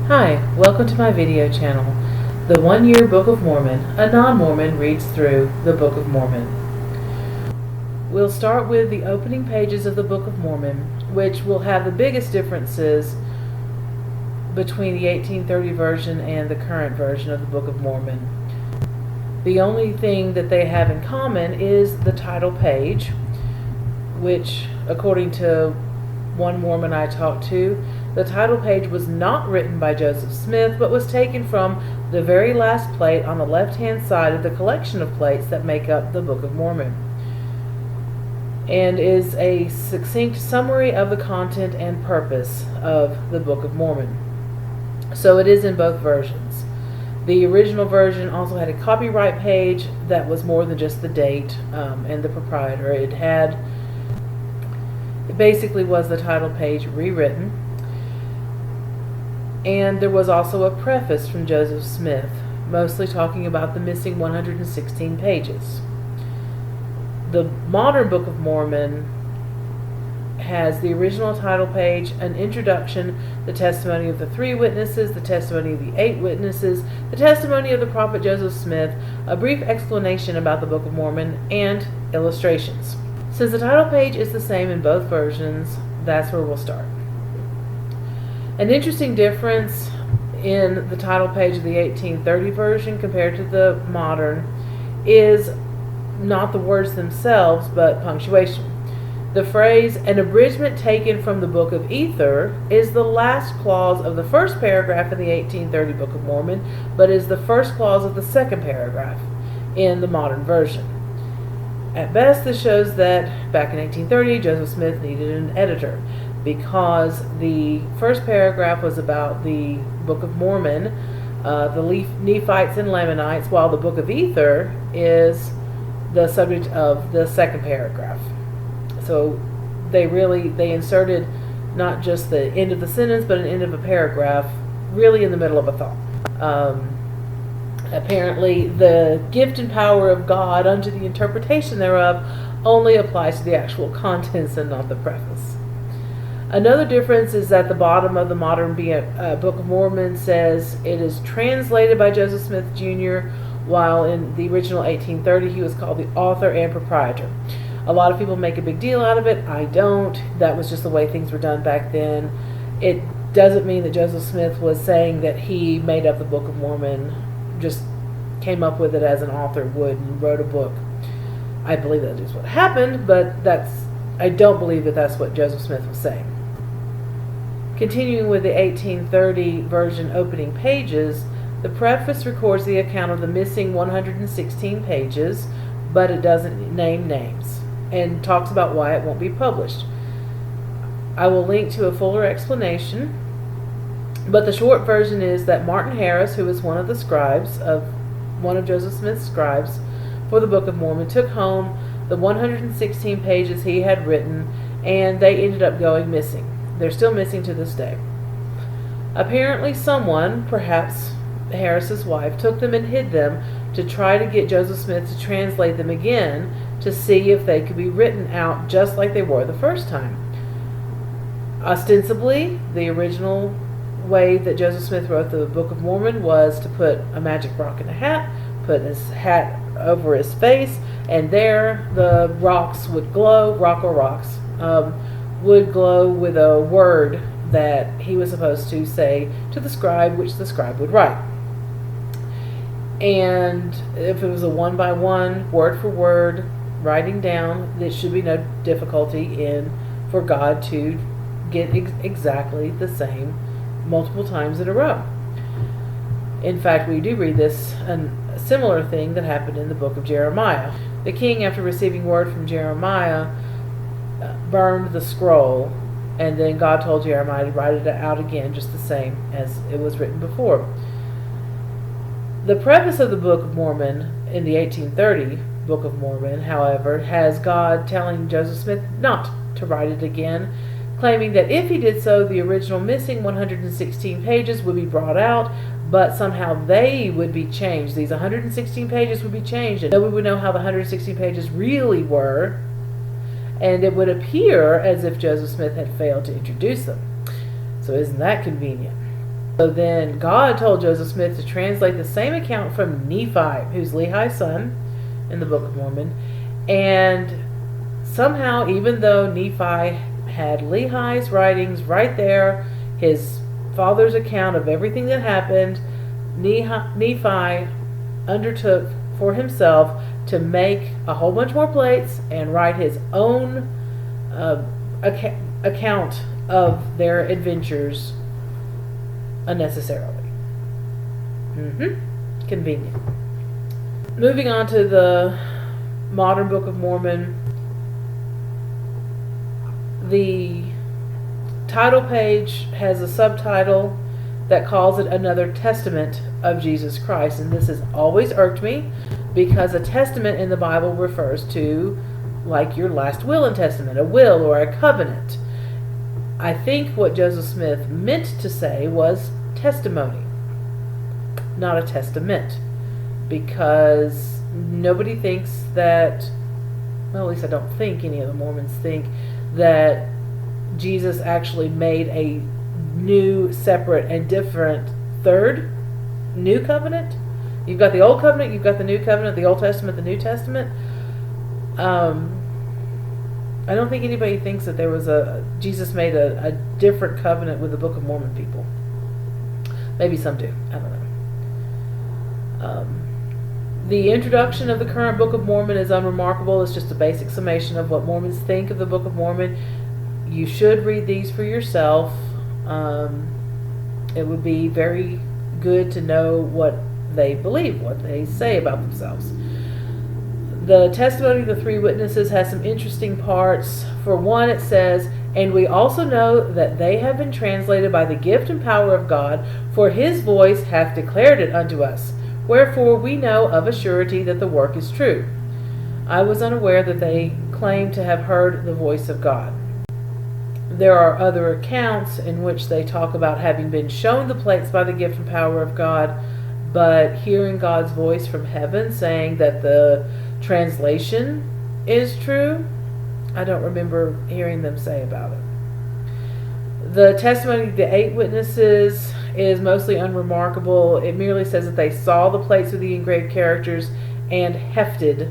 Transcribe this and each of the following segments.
Hi, welcome to my video channel, The 1 Year Book of Mormon. A non-Mormon reads through the Book of Mormon. We'll start with the opening pages of the Book of Mormon, which will have the biggest differences between the 1830 version and the current version of the Book of Mormon. The only thing that they have in common is the title page, which, according to one Mormon I talked to, the title page was not written by Joseph Smith, but was taken from the very last plate on the left-hand side of the collection of plates that make up the Book of Mormon, and is a succinct summary of the content and purpose of the Book of Mormon. So it is in both versions. The original version also had a copyright page that was more than just the date and the proprietor. It basically was the title page rewritten. And there was also a preface from Joseph Smith, mostly talking about the missing 116 pages. The modern Book of Mormon has the original title page, an introduction, the testimony of the 3 witnesses, the testimony of the 8 witnesses, the testimony of the prophet Joseph Smith, a brief explanation about the Book of Mormon, and illustrations. Since the title page is the same in both versions, that's where we'll start. An interesting difference in the title page of the 1830 version compared to the modern is not the words themselves, but punctuation. The phrase, "an abridgment taken from the Book of Ether," is the last clause of the first paragraph in the 1830 Book of Mormon, but is the first clause of the second paragraph in the modern version. At best, this shows that back in 1830, Joseph Smith needed an editor, because the first paragraph was about the Book of Mormon, the Nephites and Lamanites, while the Book of Ether is the subject of the second paragraph. So they inserted not just the end of the sentence, but an end of a paragraph, really in the middle of a thought. Apparently, the gift and power of God unto the interpretation thereof only applies to the actual contents and not the preface. Another difference is that the bottom of the modern Book of Mormon says it is translated by Joseph Smith Jr., while in the original 1830 he was called the author and proprietor. A lot of people make a big deal out of it. I don't. That was just the way things were done back then. It doesn't mean that Joseph Smith was saying that he made up the Book of Mormon, just came up with it as an author would and wrote a book. I believe that is what happened, but I don't believe that that's what Joseph Smith was saying. Continuing with the 1830 version opening pages, the preface records the account of the missing 116 pages, but it doesn't name names, and talks about why it won't be published. I will link to a fuller explanation, but the short version is that Martin Harris, who was one of Joseph Smith's scribes for the Book of Mormon, took home the 116 pages he had written, and they ended up going missing. They're still missing to this day. Apparently someone, perhaps Harris's wife, took them and hid them to try to get Joseph Smith to translate them again to see if they could be written out just like they were the first time. Ostensibly, the original way that Joseph Smith wrote the Book of Mormon was to put a magic rock in a hat, put his hat over his face, and there the rocks would glow, would glow with a word that he was supposed to say to the scribe, which the scribe would write. And if it was a 1-by-1, word for word, writing down, there should be no difficulty for God to get exactly the same multiple times in a row. In fact, we do read a similar thing that happened in the book of Jeremiah. The king, after receiving word from Jeremiah, burned the scroll, and then God told Jeremiah to write it out again just the same as it was written before. The preface of the Book of Mormon in the 1830 Book of Mormon, however, has God telling Joseph Smith not to write it again, claiming that if he did so, the original missing 116 pages would be brought out, but somehow they would be changed. These 116 pages would be changed, and nobody would know how the 116 pages really were, and it would appear as if Joseph Smith had failed to introduce them. So isn't that convenient? So then God told Joseph Smith to translate the same account from Nephi, who's Lehi's son in the Book of Mormon. And somehow, even though Nephi had Lehi's writings right there, his father's account of everything that happened, Nephi undertook for himself to make a whole bunch more plates and write his own account of their adventures unnecessarily. Convenient. Moving on to the modern Book of Mormon, the title page has a subtitle that calls it Another Testament of Jesus Christ. And this has always irked me, because a testament in the Bible refers to, like, your last will and testament, a will or a covenant. I think what Joseph Smith meant to say was testimony, not a testament, because nobody thinks that, well, at least I don't think any of the Mormons think that Jesus actually made a new, separate, and different third new covenant. You've got the Old Covenant, you've got the New Covenant, the Old Testament, the New Testament. I don't think anybody thinks that there was Jesus made a different covenant with the Book of Mormon people. Maybe some do. I don't know. The introduction of the current Book of Mormon is unremarkable. It's just a basic summation of what Mormons think of the Book of Mormon. You should read these for yourself. It would be very good to know what they believe, what they say about themselves. The testimony of the three witnesses has some interesting parts. For one, it says, "And we also know that they have been translated by the gift and power of God, for his voice hath declared it unto us. Wherefore we know of a surety that the work is true." I was unaware that they claimed to have heard the voice of God. There are other accounts in which they talk about having been shown the plates by the gift and power of God, but hearing God's voice from heaven saying that the translation is true, I don't remember hearing them say about it. The testimony of the 8 witnesses is mostly unremarkable. It merely says that they saw the plates with the engraved characters and hefted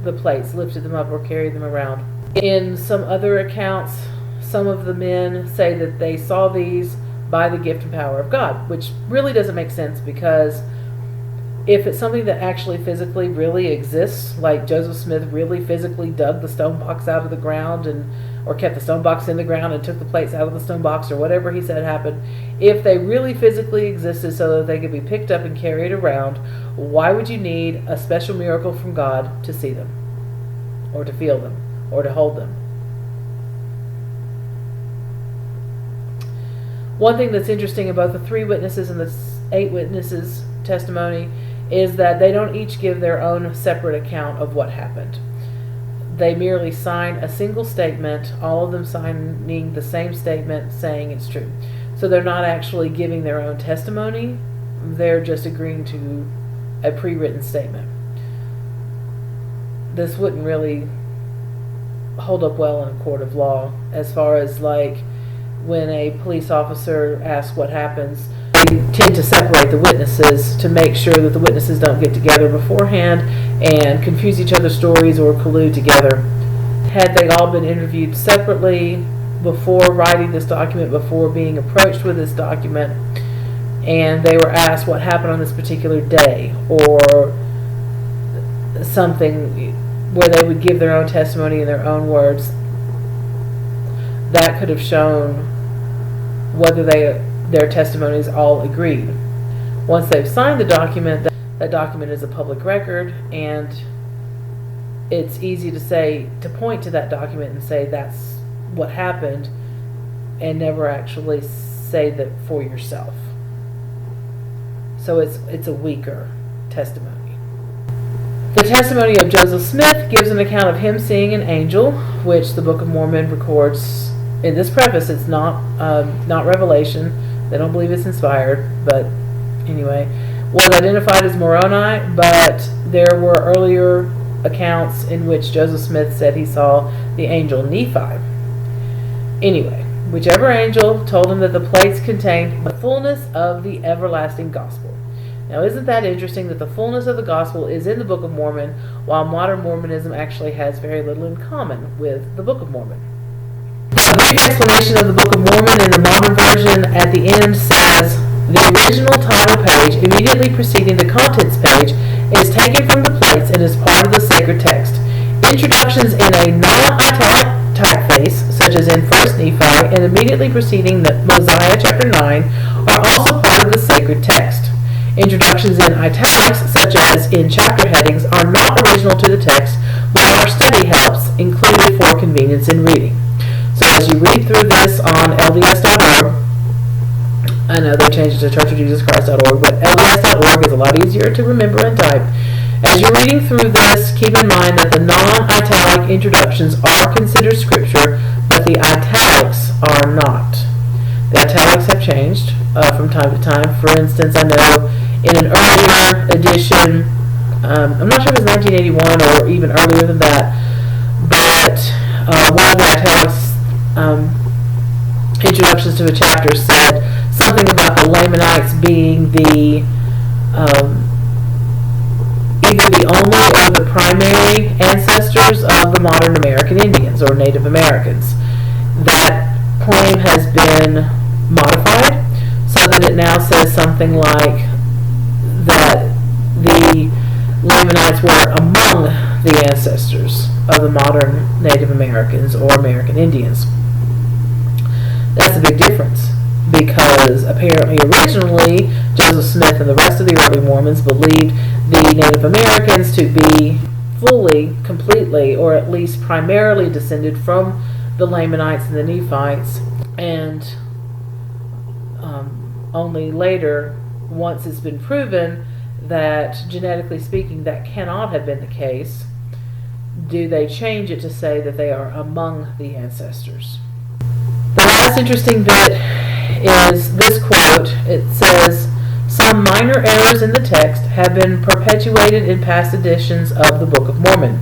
the plates, lifted them up or carried them around. In some other accounts, some of the men say that they saw these by the gift and power of God, which really doesn't make sense, because if it's something that actually physically really exists, like Joseph Smith really physically dug the stone box out of the ground or kept the stone box in the ground and took the plates out of the stone box, or whatever he said happened, if they really physically existed so that they could be picked up and carried around, why would you need a special miracle from God to see them, or to feel them, or to hold them? One thing that's interesting about the 3 witnesses and the 8 witnesses' testimony is that they don't each give their own separate account of what happened. They merely sign a single statement, all of them signing the same statement saying it's true. So they're not actually giving their own testimony, they're just agreeing to a pre-written statement. This wouldn't really hold up well in a court of law, as far as like when a police officer asks what happens. They tend to separate the witnesses to make sure that the witnesses don't get together beforehand and confuse each other's stories or collude together. Had they all been interviewed separately before writing this document, before being approached with this document, and they were asked what happened on this particular day, or something where they would give their own testimony in their own words, that could have shown whether their testimonies all agreed. Once they've signed the document, that document is a public record, and it's easy to point to that document and say that's what happened, and never actually say that for yourself. So it's a weaker testimony. The testimony of Joseph Smith gives an account of him seeing an angel, which the Book of Mormon records. In this preface, it's not revelation. They don't believe it's inspired, but anyway, was identified as Moroni, but there were earlier accounts in which Joseph Smith said he saw the angel Nephi. Anyway, whichever angel told him that the plates contained the fullness of the everlasting gospel. Now, isn't that interesting that the fullness of the gospel is in the Book of Mormon, while modern Mormonism actually has very little in common with the Book of Mormon? A brief explanation of the Book of Mormon in the modern version at the end says, the original title page, immediately preceding the contents page, is taken from the plates and is part of the sacred text. Introductions in a non-italic typeface, such as in 1 Nephi, and immediately preceding the Mosiah chapter 9, are also part of the sacred text. Introductions in italics, such as in chapter headings, are not original to the text, but are study helps included for convenience in reading. So as you read through this on LDS.org, I know they changed it to churchofjesuschrist.org, but LDS.org is a lot easier to remember and type. As you're reading through this, keep in mind that the non-italic introductions are considered scripture, but the italics are not. The italics have changed from time to time. For instance, I know in an earlier edition, I'm not sure if it's 1981 or even earlier than that, but one of the italics introductions to a chapter said something about the Lamanites being the either the only or the primary ancestors of the modern American Indians or Native Americans. That claim has been modified so that it now says something like that the Lamanites were among the ancestors of the modern Native Americans or American Indians. That's a big difference, because apparently originally Joseph Smith and the rest of the early Mormons believed the Native Americans to be fully, completely, or at least primarily descended from the Lamanites and the Nephites, and only later, once it's been proven that genetically speaking that cannot have been the case, do they change it to say that they are among the ancestors. The last interesting bit is this quote. It says, some minor errors in the text have been perpetuated in past editions of the Book of Mormon.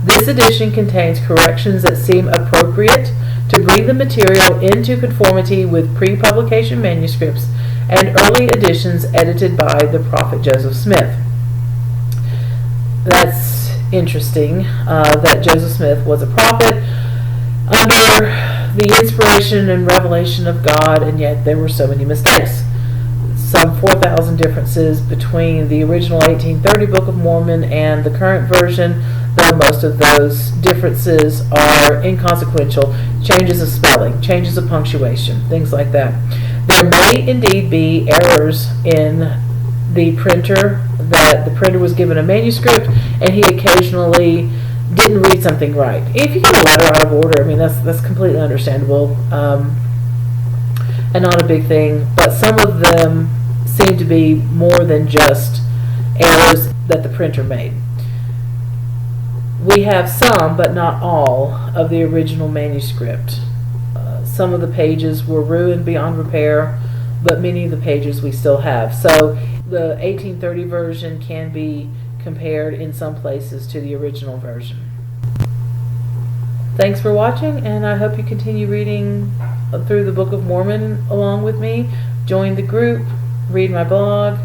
This edition contains corrections that seem appropriate to bring the material into conformity with pre-publication manuscripts and early editions edited by the prophet Joseph Smith. That's interesting that Joseph Smith was a prophet under the inspiration and revelation of God, and yet there were so many mistakes. Some 4,000 differences between the original 1830 Book of Mormon and the current version, though most of those differences are inconsequential. Changes of spelling, changes of punctuation, things like that. There may indeed be errors in the printer, that the printer was given a manuscript and he occasionally didn't read something right. If you get a letter out of order, I mean, that's completely understandable and not a big thing, but some of them seem to be more than just errors that the printer made. We have some, but not all, of the original manuscript. Some of the pages were ruined beyond repair, but many of the pages we still have. So the 1830 version can be compared in some places to the original version. Thanks for watching, and I hope you continue reading through the Book of Mormon along with me. Join the group, read my blog,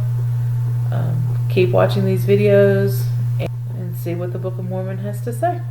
keep watching these videos, and see what the Book of Mormon has to say.